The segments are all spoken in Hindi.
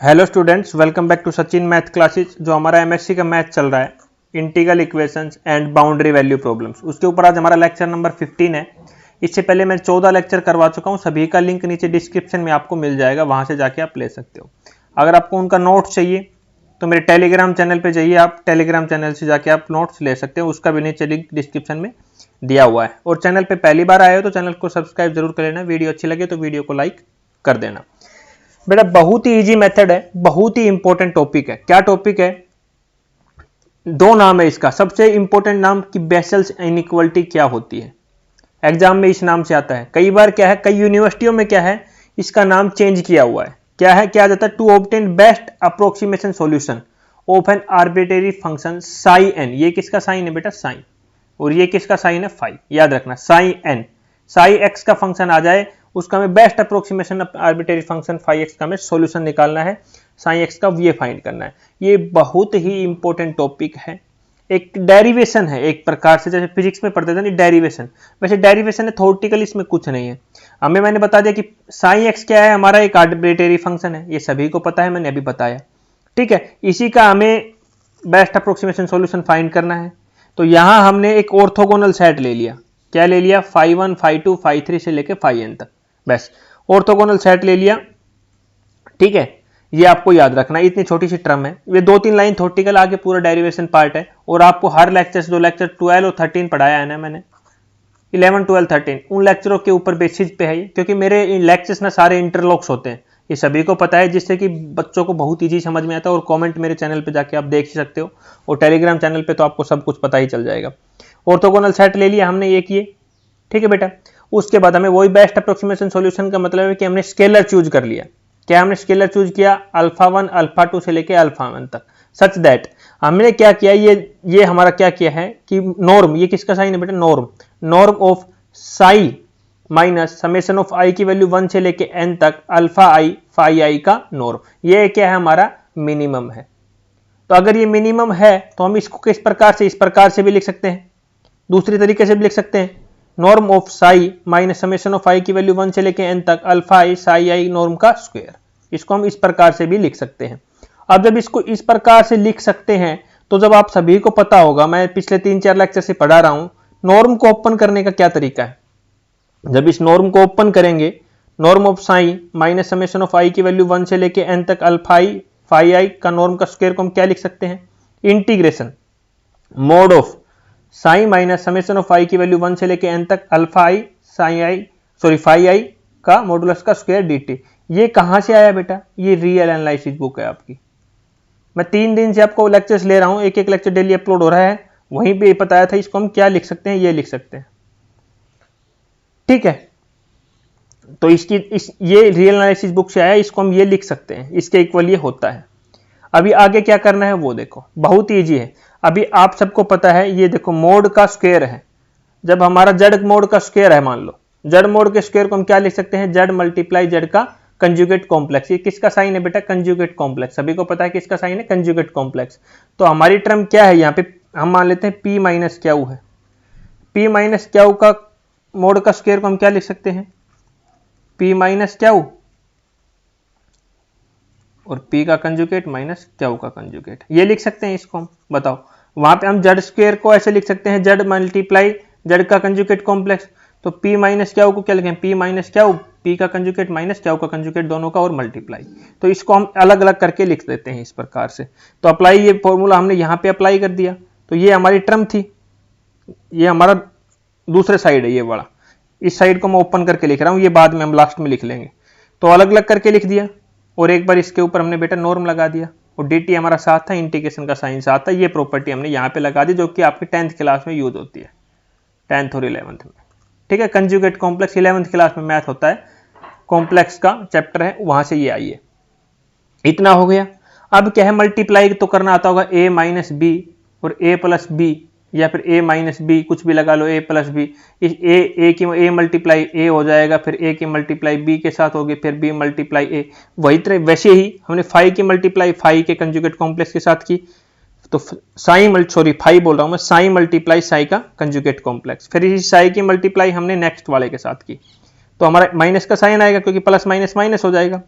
Hello students, welcome back to Sachin math classes. जो हमारा एमएससी का मैथ चल रहा है, integral equations and boundary value problems, उसके ऊपर आज हमारा लेक्चर नंबर 15 है। इससे पहले मैं 14 लेक्चर करवा चुका हूं, सभी का लिंक नीचे डिस्क्रिप्शन में आपको मिल जाएगा, वहां से जाके आप ले सकते हो। अगर आपको उनका नोट्स चाहिए तो मेरे टेलीग्राम चैनल पर जाइए, आप टेलीग्राम चैनल से जाके आप नोट्स ले सकते हो, उसका भी नीचे लिंक डिस्क्रिप्शन में दिया हुआ है। और चैनल पर पहली बार आए हो तो चैनल को सब्सक्राइब जरूर कर लेना, वीडियो अच्छी लगे तो वीडियो को लाइक कर देना। बेटा बहुत ही इजी मेथड है, बहुत ही इंपॉर्टेंट टॉपिक है। क्या टॉपिक है? दो नाम है इसका। सबसे इंपॉर्टेंट नाम कि बेसल्स इनइक्वालिटी क्या होती है, एग्जाम में इस नाम से आता है। कई बार क्या है, कई यूनिवर्सिटियों में क्या है, इसका नाम चेंज किया हुआ है। क्या है, क्या जाता है? To obtain best approximation solution of an arbitrary function psi n. ये किसका साइन है बेटा? साइन। और ये किसका साइन है? फाई। याद रखना, साई एन, साई एक्स का फंक्शन आ जाए उसका हमें best approximation arbitrary function phi X का हमें सॉल्यूशन निकालना है, साई एक्स का ये फाइंड करना है। ये बहुत ही इंपॉर्टेंट टॉपिक है। एक डेरिवेशन है एक प्रकार से, जैसे फिजिक्स में पढ़ते थे ना डेरिवेशन, वैसे डेरिवेशन है, थ्योरेटिकल इसमें कुछ नहीं है। हमें मैंने बता दिया कि साई एक्स क्या है, हमारा एक आर्बिट्रेरी फंक्शन है, ये सभी को पता है, मैंने अभी बताया। ठीक है, इसी का हमें बेस्ट अप्रोक्सीमेशन सॉल्यूशन फाइंड करना है। तो यहां हमने एक ऑर्थोगोनल सेट ले लिया। क्या ले लिया? फाई 1, फाई 2, फाई 3 से लेके फाई एन तक, बस ऑर्थोगोनल सेट ले लिया। ठीक है, ये आपको याद रखना, इतनी छोटी सी टर्म है। ये 2-3 लाइन थ्योरेटिकल, आगे पूरा डेरिवेशन पार्ट है। और आपको हर लेक्चर, जो लेक्चर 12 और 13 पढ़ाया है ना मैंने, 11, 12, 13, उन लेक्चरों के ऊपर बेसिस पे है ये, क्योंकि मेरे लेक्चर्स ना सारे इंटरलॉक्स होते हैं, ये सभी को पता है, जिससे कि बच्चों को बहुत ईजी समझ में आता है। और कमेंट मेरे चैनल पे जाके आप देख ही सकते हो, और टेलीग्राम चैनल पे तो आपको सब कुछ पता ही चल जाएगा। ऑर्थोगोनल सेट ले लिया हमने एक ये। ठीक है बेटा, उसके बाद हमें वही बेस्ट अप्रोक्सीमेशन सॉल्यूशन का मतलब है कि हमने स्केलर चूज कर लिया। क्या हमने स्केलर चूज किया? अल्फा 1, अल्फा 2 से लेके अल्फा 1 तक, सच दैट हमने क्या किया, ये हमारा क्या किया है कि नॉर्म, ये किसका साइन है बेटा? Norm. Norm of psi minus summation of आई की वैल्यू 1 से लेके n तक अल्फा आई फाई आई का नॉर्म, ये क्या है? हमारा मिनिमम है। तो अगर ये मिनिमम है तो हम इसको किस प्रकार से, इस प्रकार से भी लिख सकते हैं, दूसरी तरीके से भी लिख सकते हैं। Norm of psi minus summation of आई की वैल्यू 1 से लेके n तक alpha I psi I norm का स्क्वायर, इसको हम इस प्रकार से भी लिख सकते हैं। अब जब इसको इस प्रकार से लिख सकते हैं तो जब आप सभी को पता होगा, मैं पिछले 3-4 लेक्चर से पढ़ा रहा हूं, नॉर्म को ओपन करने का क्या तरीका है। जब इस नॉर्म को ओपन करेंगे, norm of psi minus summation of आई की वैल्यू 1 से लेके n तक अल्फा आई फाई आई का नॉर्म का स्क्वायर को हम क्या लिख सकते हैं? Integration mod of psi minus summation of आई की वैल्यू 1 से लेके n तक alpha I psi i phi i का मॉडुलस का स्क्वायर dt। ये कहां से आया बेटा? ये रियल एनालिसिस बुक है आपकी। मैं 3 दिन से आपको लेक्चर्स ले रहा हूं, एक लेक्चर डेली अपलोड हो रहा है, वहीं पे बताया था इसको हम क्या लिख सकते हैं, ये लिख सकते हैं। ठीक है, तो ये रियल एनालिसिस बुक से आया, इसको हम ये लिख सकते हैं, इसके इक्वल ये होता है। अभी आगे क्या करना है वो देखो, बहुत ईजी है। अभी आप सबको पता है, ये देखो मोड का स्क्वायर है। जब हमारा जेड मोड का स्क्वायर है, मान लो जेड मोड के स्क्वायर को हम क्या लिख सकते हैं? जेड मल्टीप्लाई जेड का कंजुगेट कॉम्प्लेक्स। ये किसका साइन है बेटा? Conjugate complex. सभी को पता है किसका साइन है? Conjugate complex. तो हमारी टर्म क्या है यहाँ पे? हम मान लेते हैं p माइनस क्यू है। p माइनस क्यू का मोड का स्क्वायर को हम क्या लिख सकते हैं? p माइनस क्यू और p का कंजुगेट माइनस क्यू का कंजुगेट, ये लिख सकते हैं इसको हम। बताओ, वहां पे हम जेड स्क्वायर को ऐसे लिख सकते हैं, जेड मल्टीप्लाई जेड का कंजुगेट कॉम्प्लेक्स। तो p माइनस क्यू को क्या लिखें? p माइनस क्यू, p का कंजुगेट माइनस क्यू का कंजुगेट, दोनों का और मल्टीप्लाई। तो इसको हम अलग अलग करके लिख देते हैं इस प्रकार से। तो अप्लाई, ये फॉर्मूला हमने यहाँ पे अप्लाई कर दिया, तो ये हमारी टर्म थी। ये हमारा दूसरे साइड है, ये वाला, इस साइड को मैं ओपन करके लिख रहा हूँ, ये बाद में हम लास्ट में लिख लेंगे। तो अलग अलग करके लिख दिया, और एक बार इसके ऊपर हमने बेटा नॉर्म लगा दिया, और dt हमारा साथ था, इंटीग्रेशन का साइन साथ था। ये प्रॉपर्टी हमने यहाँ पे लगा दी, जो कि आपकी 10th क्लास में यूज होती है, 10th और 11th में। ठीक है, कंजुगेट कॉम्प्लेक्स 11th क्लास में मैथ होता है, कॉम्प्लेक्स का चैप्टर है, वहां से ये आई है। इतना हो गया। अब क्या है, मल्टीप्लाई तो करना आता होगा a माइनस बी और a प्लस बी, या फिर a माइनस बी, कुछ भी लगा लो, a प्लस बी। इस a की a मल्टीप्लाई a हो जाएगा, फिर a की मल्टीप्लाई b के साथ होगी, फिर b मल्टीप्लाई a। वही तरह वैसे ही हमने फाई की मल्टीप्लाई फाई के कंजुगेट कॉम्प्लेक्स के साथ की, तो फाई बोल रहा हूं मैं, साई मल्टीप्लाई साई का कंजुगेट कॉम्प्लेक्स। फिर इसी साई की मल्टीप्लाई हमने नेक्स्ट वाले के साथ की, तो हमारा माइनस का साइन आएगा, क्योंकि प्लस माइनस माइनस हो जाएगा।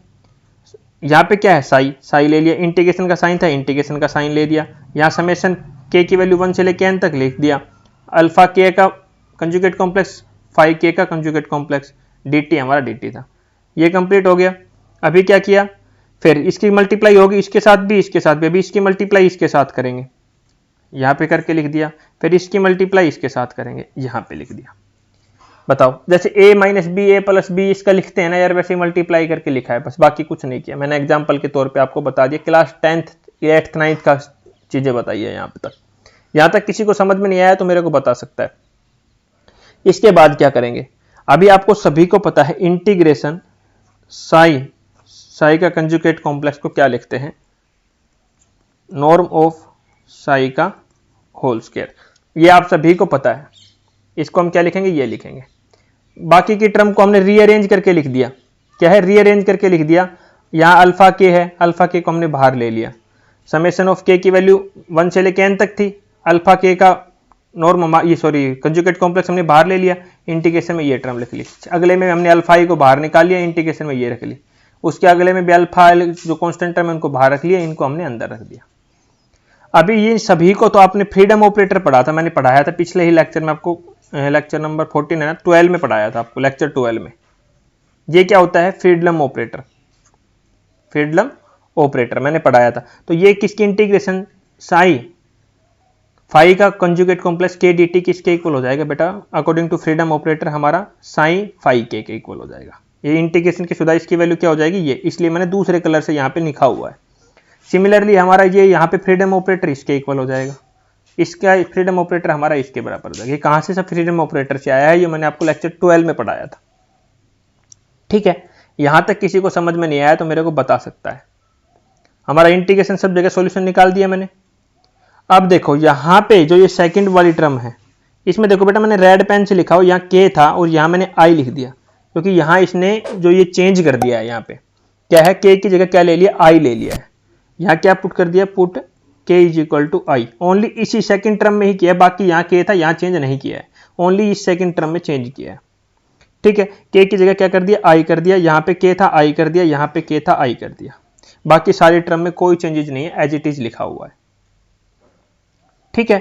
यहाँ पे क्या है, साई ले लिया, इंटीग्रेशन का साइन था, इंटीग्रेशन का साइन ले दिया, यहाँ समेशन के की वैल्यू 1 से लेके n तक लिख दिया, अल्फा के का कंजुगेट कॉम्प्लेक्स, फाई के का कंजुगेट कॉम्प्लेक्स, dt हमारा dt था। ये कंप्लीट हो गया। अभी क्या किया, फिर इसकी मल्टीप्लाई होगी इसके साथ भी, इसके साथ भी, अभी इसकी मल्टीप्लाई इसके साथ करेंगे, यहाँ पे करके लिख दिया, फिर इसकी मल्टीप्लाई इसके साथ करेंगे, यहाँ पे लिख दिया। बताओ, जैसे a minus B A plus B इसका लिखते हैं ना यार, वैसे मल्टीप्लाई करके लिखा है बस, बाकी कुछ नहीं किया। मैंने एग्जाम्पल के तौर पे आपको बता दिया, क्लास 10th 8th 9th का चीजें बताई है यहाँ तक। यहाँ तक किसी को समझ में नहीं आया तो मेरे को बता सकता है। इसके बाद क्या करेंगे, अभी आपको सभी को पता है इंटीग्रेशन साई का कंजुगेट कॉम्प्लेक्स को क्या लिखते हैं, नॉर्म ऑफ साई का होल स्क्वायर, ये आप सभी को पता है। इसको हम क्या लिखेंगे, ये लिखेंगे। बाकी की टर्म को हमने रीअरेंज करके लिख दिया। क्या है, रीअरेंज करके लिख दिया। यहाँ अल्फा के है, अल्फा के को हमने बाहर ले लिया, समेशन ऑफ के की वैल्यू 1 से लेके n तक थी, अल्फा के का नॉर्म कंजुगेट कॉम्प्लेक्स हमने बाहर ले लिया, इंटीग्रेशन में ये टर्म लिख ली। अगले में हमने अल्फा को बाहर निकाल लिया, इंटीग्रेशन में ये रख ली। उसके अगले में भी अल्फा जो कॉन्स्टेंट टर्म है उनको बाहर रख लिया, इनको हमने अंदर रख दिया। अभी ये सभी को तो आपने फ्रीडम ऑपरेटर पढ़ा था, मैंने पढ़ाया था पिछले ही लेक्चर में आपको, लेक्चर नंबर 14 है ना, 12 में पढ़ाया था आपको, लेक्चर 12 में। ये क्या होता है, फ्रीडम ऑपरेटर, फ्रीडम ऑपरेटर मैंने पढ़ाया था। तो ये किसकी इंटीग्रेशन, साई फाई का कंजुगेट कॉम्प्लेक्स के dt किसके इक्वल हो जाएगा बेटा, अकॉर्डिंग टू फ्रीडम ऑपरेटर हमारा साई फाई के इक्वल हो जाएगा। ये इंटीग्रेशन की शुदा इसकी वैल्यू क्या हो जाएगी, ये, इसलिए मैंने दूसरे कलर से यहाँ पे लिखा हुआ है। सिमिलरली हमारा ये यहाँ पे फ्रीडम ऑपरेटर इसके इक्वल हो जाएगा, इसका फ्रीडम ऑपरेटर हमारा इसके बराबर हो जाएगा। ये कहाँ से सब फ्रीडम ऑपरेटर से आया है, ये मैंने आपको लेक्चर 12 में पढ़ाया था। ठीक है, यहां तक किसी को समझ में नहीं आया तो मेरे को बता सकता है। हमारा इंटीग्रेशन सब जगह सॉल्यूशन निकाल दिया मैंने। अब देखो यहाँ पे जो ये सेकंड वाली टर्म है, इसमें देखो बेटा मैंने रेड पेन से लिखा हो, यहाँ के था और यहाँ मैंने आई लिख दिया, क्योंकि यहाँ इसने जो ये चेंज कर दिया है, यहाँ पे क्या है, के की जगह क्या ले लिया, आई ले लिया है। यहाँ क्या पुट कर दिया, put K is equal to I, only इसी सेकंड टर्म में ही किया है, बाकी यहाँ के था, यहाँ चेंज नहीं किया है, ओनली इस सेकंड टर्म में चेंज किया है। ठीक है, के की जगह क्या कर दिया, आई कर दिया, यहाँ पे के था आई कर दिया, यहाँ पे के था आई कर दिया, बाकी सारी टर्म में कोई चेंजेज नहीं है, एज इट इज लिखा हुआ है। ठीक है,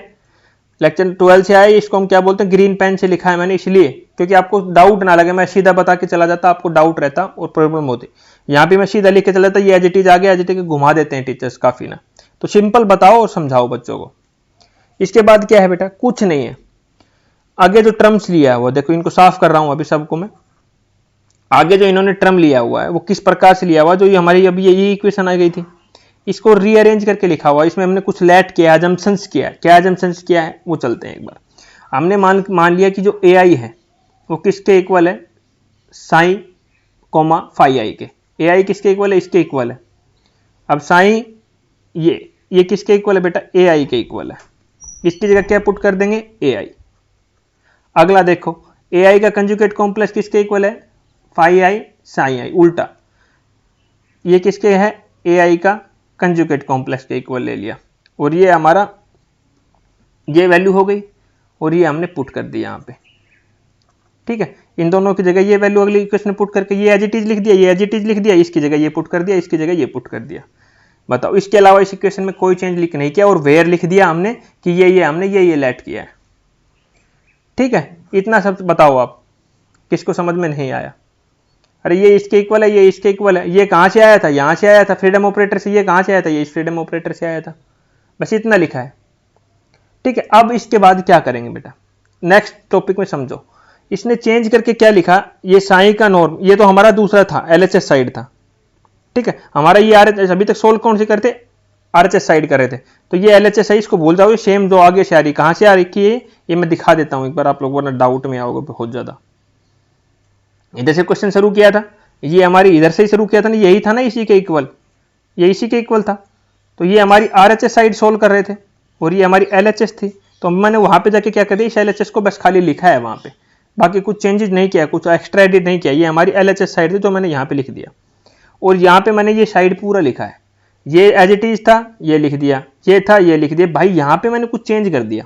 लेक्चर 12 से आए, इसको हम क्या बोलते हैं, ग्रीन पेन से लिखा है मैंने, इसलिए क्योंकि आपको डाउट ना लगे, मैं सीधा बता के चला जाता, आपको डाउट रहता और प्रॉब्लम होती। यहाँ पे मैं सीधा लिख के चला जाता, ये एज इट इज आ गया, एज इट इज घुमा देते हैं टीचर्स काफी ना, तो सिंपल बताओ और समझाओ बच्चों को। इसके बाद क्या है बेटा, कुछ नहीं है, आगे जो टर्म्स लिया है वो देखो, इनको साफ कर रहा हूं अभी सबको मैं। आगे जो इन्होंने टर्म लिया हुआ है वो किस प्रकार से लिया हुआ, जो ये हमारी अभी यही इक्वेशन आ गई थी, इसको रीअरेंज करके लिखा हुआ है। इसमें हमने कुछ लेट किया, अजम्पशंस किया है। क्या अजम्पशंस किया है वो चलते हैं एक बार। हमने मान लिया कि जो ए आई है वो किसके इक्वल है, साई कोमा फाई आई के। ए आई किसके इक्वल है, इसके इक्वल है। अब साई ये किसके इक्वल है बेटा, ए आई के इक्वल है। इसकी जगह क्या पुट कर देंगे, ए आई। अगला देखो, ए आई का कंजुगेट कॉम्प्लेक्स किसके इक्वल है, फाई आई साई आई, उल्टा ये किसके है, ए आई का कंजुगेट कॉम्प्लेक्स के इक्वल ले लिया, और ये हमारा ये वैल्यू हो गई, और ये हमने पुट कर दी यहाँ पे। ठीक है, इन दोनों की जगह ये वैल्यू अगली इक्वेशन में पुट करके ये एज इट इज लिख दिया, ये एज इट इज लिख दिया, इसकी जगह ये पुट कर दिया, इसकी जगह ये पुट कर दिया। बताओ, इसके अलावा इस इक्वेशन में कोई चेंज लिख नहीं किया, और वेयर लिख दिया हमने कि ये हमने ये लेट किया है। ठीक है, इतना सब बताओ आप, किसको समझ में नहीं आया। अरे ये इसके इक्वल है, ये इसके इक्वल है, ये कहां से आया था, यहां से आया था फ्रीडम ऑपरेटर से, ये कहां से आया था, ये इस फ्रीडम ऑपरेटर से आया था, बस इतना लिखा है। ठीक है, अब इसके बाद क्या करेंगे बेटा, नेक्स्ट टॉपिक में समझो। इसने चेंज करके क्या लिखा, ये साई का नॉर्म, ये तो हमारा दूसरा था, एलएचएस साइड था। ठीक है, हमारा ये आरएचएस अभी तक सोल्व कौन से करते, आरएचएस साइड कर रहे थे, तो ये एलएचएस है, इसको भूल जाओ, ये सेम जो आगे से आ रही, कहां से आ रही है ये मैं दिखा देता हूं एक बार, आप लोग वरना डाउट में आओगे बहुत ज्यादा। इधर से क्वेश्चन शुरू किया था, ये हमारी इधर से ही शुरू किया था ना, यही था ना इसी के इक्वल, ये इसी के इक्वल था, तो ये हमारी आरएचएस साइड सोल्व कर रहे थे, और ये हमारी एलएचएस थी। तो मैंने वहां पे जाके क्या कर दिया, इस एलएचएस को बस खाली लिखा है वहां पे, बाकी कुछ चेंजेस नहीं किया, कुछ एक्स्ट्रा एडिट नहीं किया। ये हमारी एलएचएस साइड थी, तो मैंने यहाँ पे लिख दिया, और यहाँ पे मैंने ये साइड पूरा लिखा है, ये एज इट इज था, ये लिख दिया, ये था, ये लिख दिया। भाई यहाँ पे मैंने कुछ चेंज कर दिया,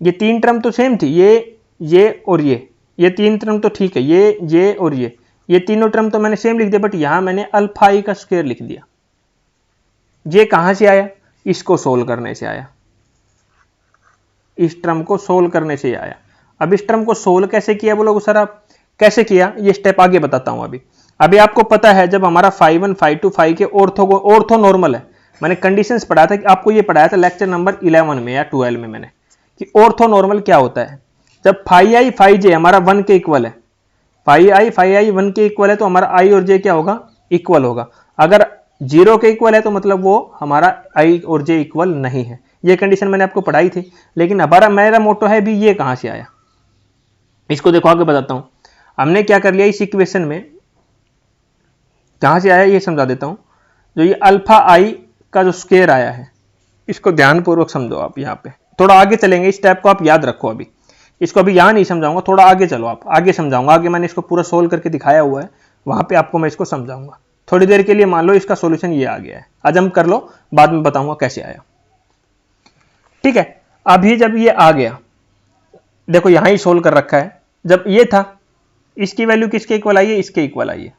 ये तीन टर्म तो सेम थी, ये और ये तीन टर्म तो ठीक है, ये और ये ये तीनों टर्म तो मैंने सेम लिख दिया, बट यहां मैंने अल्फा आई का स्क्वायर लिख दिया। ये कहां से आया? इसको सोल्व करने से आया, इस टर्म को सोल्व करने से आया। अब इस टर्म को सोल्व कैसे किया बोलोगे सर आप? कैसे किया ये स्टेप आगे बताता हूं। अभी आपको पता है जब हमारा phi 1 phi 2 phi के ऑर्थो नॉर्मल है, मैंने कंडीशंस पढ़ाया था कि आपको ये पढ़ाया था लेक्चर नंबर 11 में या 12 में मैंने, कि ऑर्थो नॉर्मल क्या होता है। जब phi i phi j हमारा 1 के इक्वल है, phi i 1 के इक्वल है, तो हमारा i और j क्या होगा? इक्वल होगा। अगर 0 के इक्वल है तो मतलब वो हमारा i और j इक्वल नहीं है। ये कंडीशन मैंने आपको पढ़ाई थी। लेकिन हमारा मेरा मोटो है भी, ये कहां से आया इसको देखो आगे बताता हूं। हमने क्या कर लिया इस इक्वेशन में, कहां से आया ये समझा देता हूं। जो ये अल्फा आई का जो स्क्वायर आया है, इसको ध्यानपूर्वक समझो आप। यहां पे थोड़ा आगे चलेंगे, इस स्टेप को आप याद रखो। अभी इसको अभी यहां नहीं समझाऊंगा, थोड़ा आगे चलो, आप आगे समझाऊंगा। आगे मैंने इसको पूरा सोल्व करके दिखाया हुआ है, वहां पे आपको मैं इसको समझाऊंगा। थोड़ी देर के लिए मान लो इसका सॉल्यूशन ये आ गया है, आज हम कर लो, बाद में बताऊंगा कैसे आया। ठीक है, अभी जब ये आ गया, देखो यहां ही सोल्व कर रखा है। जब ये था, इसकी वैल्यू किसके इक्वल आई है? इसके इक्वल आई है।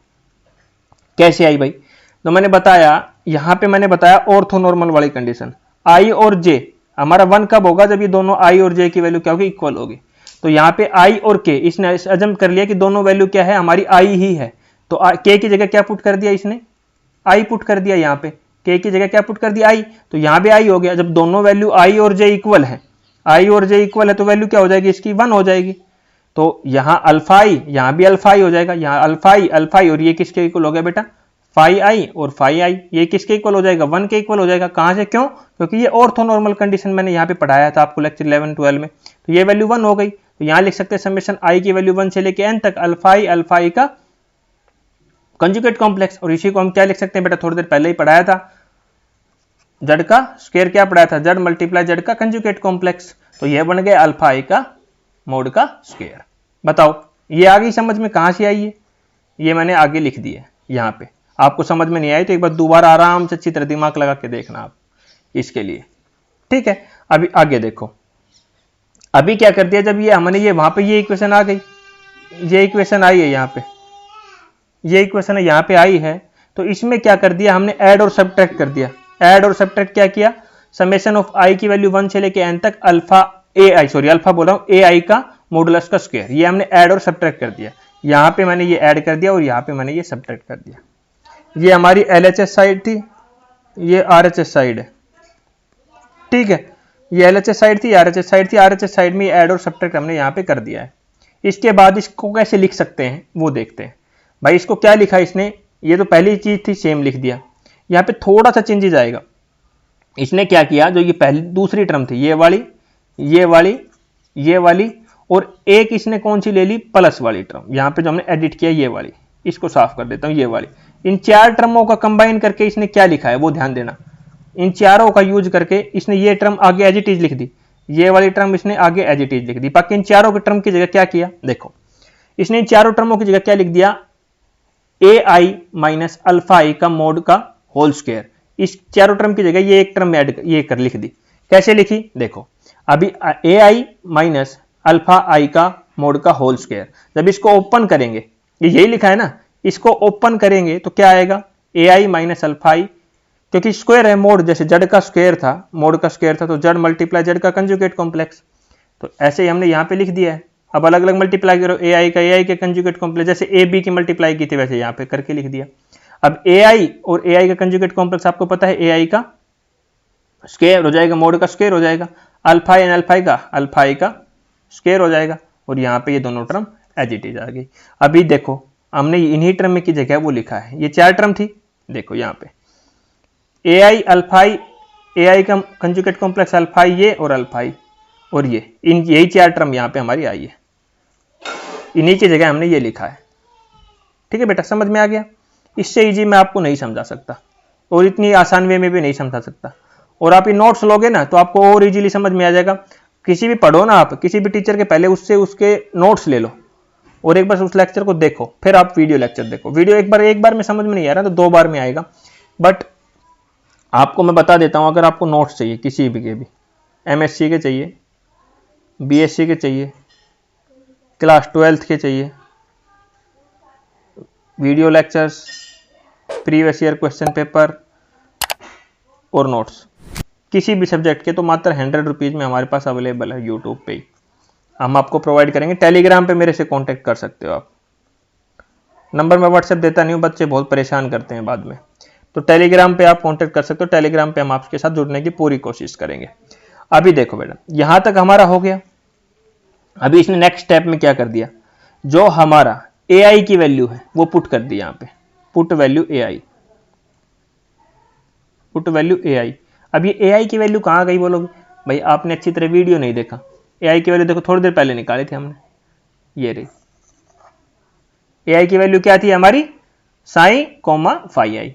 कैसे आई भाई? तो मैंने बताया, यहां पे मैंने बताया ऑर्थो नॉर्मल वाली कंडीशन, आई और जे हमारा 1 कब होगा? जब ये दोनों आई और जे की वैल्यू क्या होगी? इक्वल होगी। तो यहां पे आई और के इसने अजम कर लिया कि दोनों वैल्यू क्या है? हमारी आई ही है। तो के की जगह क्या पुट कर दिया इसने? आई पुट कर दिया। यहां पे के की जगह क्या पुट कर दिया? आई। तो यहां पे आई हो गया। जब दोनों वैल्यू आई और जे इक्वल है, आई और जे इक्वल है, तो वैल्यू क्या हो जाएगी इसकी? 1 हो जाएगी। तो यहां अल्फा आई, यहां भी अल्फा आई हो जाएगा। यहां अल्फा आई और ये किसके इक्वल हो गया बेटा? फाई आई और फाई आई, ये किसके इक्वल हो जाएगा? 1 के इक्वल हो जाएगा। कहां से? क्यों? क्योंकि ये ऑर्थो नॉर्मल कंडीशन मैंने यहां पे पढ़ाया था आपको लेक्चर 11 12 में। तो ये वैल्यू 1 हो गई। तो यहां लिख सकते हैं समेशन आई की वैल्यू 1 से लेके n तक अल्फा आई का कंजुगेट कॉम्प्लेक्स। और इसी को हम क्या लिख सकते हैं बेटा? थोड़ी देर पहले ही पढ़ाया था, जड़ का स्क्वायर क्या पढ़ाया था? जड़ मल्टीप्लाई जड़ का कंजुगेट कॉम्प्लेक्स। तो यह बन गया अल्फा आई का मोड का स्क्वायर। बताओ ये आ गई समझ में? कहां से आई है? ये मैंने आगे लिख दिया है यहां पे। आपको समझ में नहीं आई तो एक बार दोबारा आराम से अच्छी तरह दिमाग लगा के देखना आप इसके लिए। ठीक है, अभी आगे देखो। अभी क्या कर दिया, जब ये हमने ये वहां पे ये इक्वेशन आ गई, ये इक्वेशन आई है यहां पे, ये इक्वेशन यहां पे आई है, तो इसमें क्या कर दिया हमने? ऐड और सब्ट्रैक्ट कर दिया। ऐड और सब्ट्रैक्ट क्या किया? समेशन ऑफ आई की वैल्यू 1 से लेके n तक अल्फा बोल रहा हूं, ए आई का मॉडुलस का स्क्वायर, ये हमने ऐड और सब्ट्रैक्ट कर दिया। यहां पे मैंने ये ऐड कर दिया और यहां पे मैंने ये सब्ट्रैक्ट कर दिया। ये हमारी LHS साइड थी, ये RHS साइड है। ठीक है, ये LHS साइड थी, RHS साइड थी। RHS साइड में ऐड और सब्ट्रैक्ट हमने यहां पे कर दिया है। इसके बाद इसको कैसे लिख सकते हैं वो देखते हैं। भाई इसको क्या लिखा इसने? ये तो पहली चीज थी सेम लिख दिया। यहां पे थोड़ा सा चेंजेस आएगा। इसने क्या किया, जो ये पहली दूसरी टर्म थी, ये वाली, ये वाली, ये वाली, और एक इसने कौन सी ले ली? प्लस वाली टर्म। यहां पे जो हमने एडिट किया ये वाली, इसको साफ कर देता हूं, ये वाली। इन चार टर्मों का कंबाइन करके इसने क्या लिखा है वो ध्यान देना। इन चारों का यूज करके इसने ये टर्म आगे एज इट इज लिख दी, ये वाली टर्म इसने आगे एज इट इज लिख दी। बाकी इन चारों के टर्म की जगह क्या किया देखो, इसने इन चारों टर्मों की जगह क्या लिख दिया? ए आई माइनस अल्फा आई का मोड का होल स्क्वायर। इस चारों टर्म की जगह ये एक टर्म ऐड ये कर लिख दी। कैसे लिखी देखो, अभी ए आई माइनस अल्फा आई का मोड का होल स्क्वायर, जब इसको ओपन करेंगे, ये यही लिखा है ना, इसको ओपन करेंगे तो क्या आएगा? ए आई माइनस अल्फा आई, क्योंकि स्क्वायर है मोड, जैसे जड़ का स्क्वायर था, मोड का स्क्वायर था, तो जड़ मल्टीप्लाई जड़ का कंजुगेट कॉम्प्लेक्स। तो ऐसे ही हमने यहां पे लिख दिया है। अब अलग अलग मल्टीप्लाई करो, ए आई का ए आई के कंजुगेट कॉम्प्लेक्स, जैसे ए बी की मल्टीप्लाई की थी वैसे यहां पे करके लिख दिया। अब ए आई और ए आई का कंजुगेट कॉम्प्लेक्स आपको पता है, ए आई का स्क्वायर हो जाएगा, मोड का स्क्वायर हो जाएगा, अल्फा एन अल्फा का अल्फा आई का स्क्वायर हो जाएगा, और यहाँ पे ये दोनों टर्म एज इट इज आ गई। अभी देखो हमने इन्हीं टर्म में की जगह वो लिखा है, ये चार टर्म थी, देखो यहाँ पे ए आई अल्फा आई, ए आई का कंजुगेट कॉम्प्लेक्स अल्फा आई ये और अल्फा आई, और ये इन यही चार टर्म यहाँ पे हमारी आई है, इन्हीं की जगह हमने ये लिखा है। ठीक है बेटा, समझ में आ गया? इससे इजी मैं आपको नहीं समझा सकता, और इतनी आसान वे में भी नहीं समझा सकता। और आप ये नोट्स लोगे ना तो आपको और इजीली समझ में आ जाएगा। किसी भी पढ़ो ना आप, किसी भी टीचर के पहले उससे उसके नोट्स ले लो और एक बार उस लेक्चर को देखो, फिर आप वीडियो लेक्चर देखो। वीडियो एक बार में समझ में नहीं आ रहा तो 2 बार में आएगा। बट आपको मैं बता देता हूं, अगर आपको नोट्स चाहिए किसी भी के भी, MSc के चाहिए, BSc के चाहिए, क्लास 12th के चाहिए, video lectures, previous year question paper और नोट्स किसी भी सब्जेक्ट के तो मात्र 100 रुपीज़ में हमारे पास अवेलेबल है यूट्यूब पे ही। हम आपको प्रोवाइड करेंगे। टेलीग्राम पे मेरे से कांटेक्ट कर सकते हो आप। नंबर मैं व्हाट्सएप देता नहीं हूँ, बच्चे बहुत परेशान करते हैं बाद में, तो टेलीग्राम पे आप कांटेक्ट कर सकते हो। टेलीग्राम पे हम आपके साथ जुड़ने की पूरी कोशिश करेंगे। अभी देखो बेटा, यहां तक हमारा हो गया। अभी इसने नेक्स्ट स्टेप में क्या कर दिया, जो हमारा AI की वैल्यू है वो पुट कर दी। यहां पे put value AI, put value AI। अब ये AI की वैल्यू कहां गई बोलोगे, भाई आपने अच्छी तरह वीडियो नहीं देखा। AI की वैल्यू देखो थोड़ी देर पहले निकाली थी हमने, ये रही। AI की वैल्यू क्या थी हमारी, साइन कोमा फाई आई,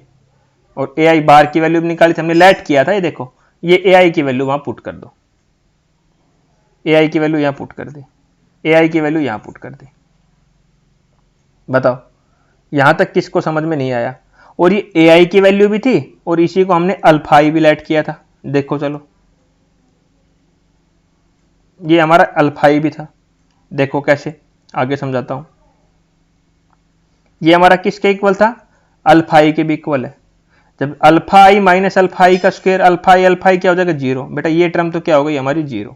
और AI बार की वैल्यू भी निकाली थी हमने, लेट किया था। ये देखो, ये AI की वैल्यू वहां पुट कर दो, AI की वैल्यू यहां पुट कर दी, AI की वैल्यू यहां पुट कर दी। बताओ यहां तक किसको समझ में नहीं आया। और ये AI की वैल्यू भी थी और इसी को हमने अल्फा आई भी लेट किया था। देखो चलो, ये हमारा अल्फा आई भी था। देखो कैसे, आगे समझाता हूं। ये हमारा किसके इक्वल था, अल्फा आई के भी इक्वल है। जब अल्फा आई माइनस अल्फा आई का स्क्वायर, अल्फा आई क्या हो जाएगा, 0। बेटा ये टर्म तो क्या हो गई हमारी 0।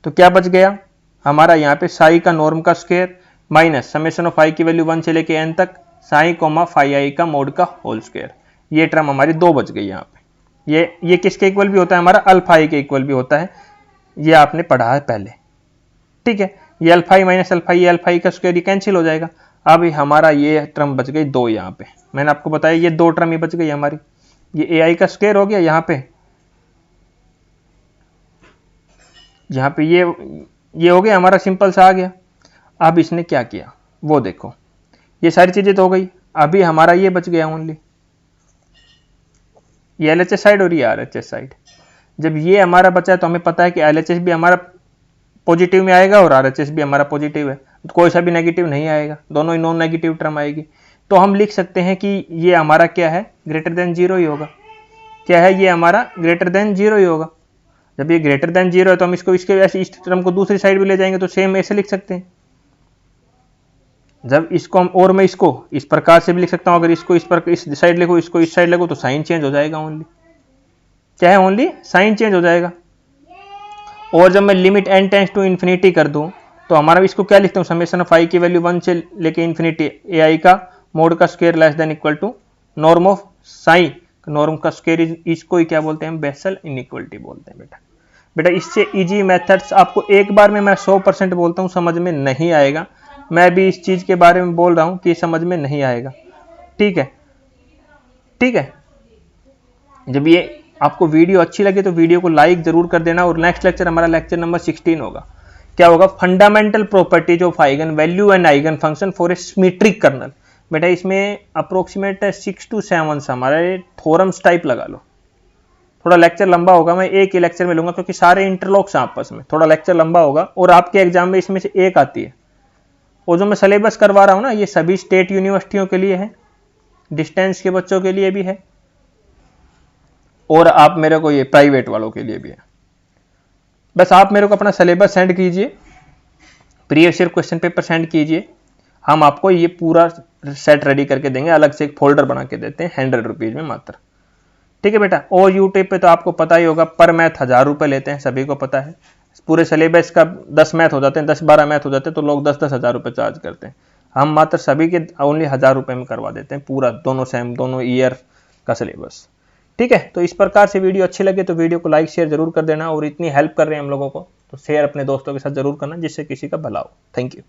तो क्या बच गया हमारा यहाँ पे, साई का नॉर्म का स्क्वायर माइनस समेशन ऑफ आई की वैल्यू 1 से लेके n तक साई कोमा फाई आई का मोड का होल स्क्वायर। ये टर्म हमारी 2 बच गई यहाँ पे। ये किसके इक्वल भी होता है, हमारा अल्फा आई के इक्वल भी होता है। ये आपने पढ़ा है पहले, ठीक है। ये अल्फा आई माइनस अल्फा आई, अल्फा आई का स्क्वायर ये कैंसिल हो जाएगा। अब हमारा ये टर्म बच गई 2। यहाँ पे मैंने आपको बताया ये 2 टर्म ही बच गई हमारी। ये AI का स्क्वायर हो गया यहाँ पे, यहाँ पे ये हो गया हमारा, सिंपल सा आ गया। अब इसने क्या किया वो देखो, ये सारी चीजें तो हो गई। अभी हमारा ये बच गया ओनली, ये LHS साइड और ये RHS साइड। जब ये हमारा बचा है तो हमें पता है कि LHS भी हमारा पॉजिटिव में आएगा और RHS भी हमारा पॉजिटिव है, तो कोई सा भी नेगेटिव नहीं आएगा, दोनों ही नॉन नेगेटिव टर्म आएगी। तो हम लिख सकते हैं कि ये हमारा क्या है, ग्रेटर देन 0 ही होगा। क्या है, ये हमारा ग्रेटर देन 0 ही होगा। जब ये ग्रेटर देन 0 है तो हम इसको इसके वैसे इस टर्म को दूसरी साइड भी ले जाएंगे तो सेम ऐसे लिख सकते हैं। जब इसको हम, और मैं इसको इस प्रकार से भी लिख सकता हूं, अगर इसको इस साइड लिखो, इसको इस साइड लिखो, तो साइन चेंज हो जाएगा ओनली। क्या है, ओनली साइन चेंज हो जाएगा। और जब मैं limit n tends to infinity कर दूं तो हमारा इसको क्या लिखता हूं, समेशन ऑफ आई की वैल्यू 1 से लेके इन्फिनिटी AI का मोड का square less than equal to norm of sign, norm का स्क्वायर। इसको ही क्या बोलते हैं, बेसल इनइक्वालिटी बोलते हैं। बेटा इससे इजी मेथड्स आपको एक बार में मैं 100% बोलता हूं समझ में नहीं आएगा। मैं भी इस चीज के बारे में बोल रहा हूं कि समझ में नहीं आएगा, ठीक है, ठीक है। जब ये आपको वीडियो अच्छी लगे तो वीडियो को लाइक जरूर कर देना। और नेक्स्ट लेक्चर हमारा लेक्चर नंबर 16 होगा। क्या होगा, fundamental properties of eigen value and eigen function for a symmetric kernel. बेटा इसमें अप्रोक्सीमेट 6 to 7 हमारे थ्योरम्स टाइप लगा लो। थोड़ा लेक्चर लंबा होगा, मैं एक ही लेक्चर में लूंगा क्योंकि सारे इंटरलॉक्स हैं आपस में, थोड़ा लेक्चर लंबा होगा। और आपके एग्जाम में इसमें से एक आती है। और जो मैं सिलेबस करवा रहा हूं ना, ये सभी स्टेट यूनिवर्सिटियों के लिए है, डिस्टेंस के बच्चों के लिए भी है, और आप मेरे को ये प्राइवेट वालों के लिए भी है। बस आप मेरे को अपना सिलेबस सेंड कीजिए, previous year question paper send कीजिए, हम आपको ये पूरा सेट रेडी करके देंगे। अलग से एक फोल्डर बना के देते हैं 100 रुपीज में मात्र, ठीक है बेटा। और यूट्यूब पे तो आपको पता ही होगा, पर मैथ 1000 रुपये लेते हैं, सभी को पता है। पूरे सिलेबस का 10 मैथ हो जाते हैं, 10-12 मैथ हो जाते हैं, तो लोग 10-10 हज़ार रुपये चार्ज करते हैं। हम मात्र सभी के ओनली 1000 रुपये में करवा देते हैं पूरा, दोनों सेम, दोनों ईयर का सिलेबस, ठीक है। तो इस प्रकार से वीडियो अच्छी लगे तो वीडियो को लाइक शेयर जरूर कर देना। और इतनी हेल्प कर रहे हैं हम लोगों को तो शेयर अपने दोस्तों के साथ जरूर करना, जिससे किसी का भला हो। Thank you.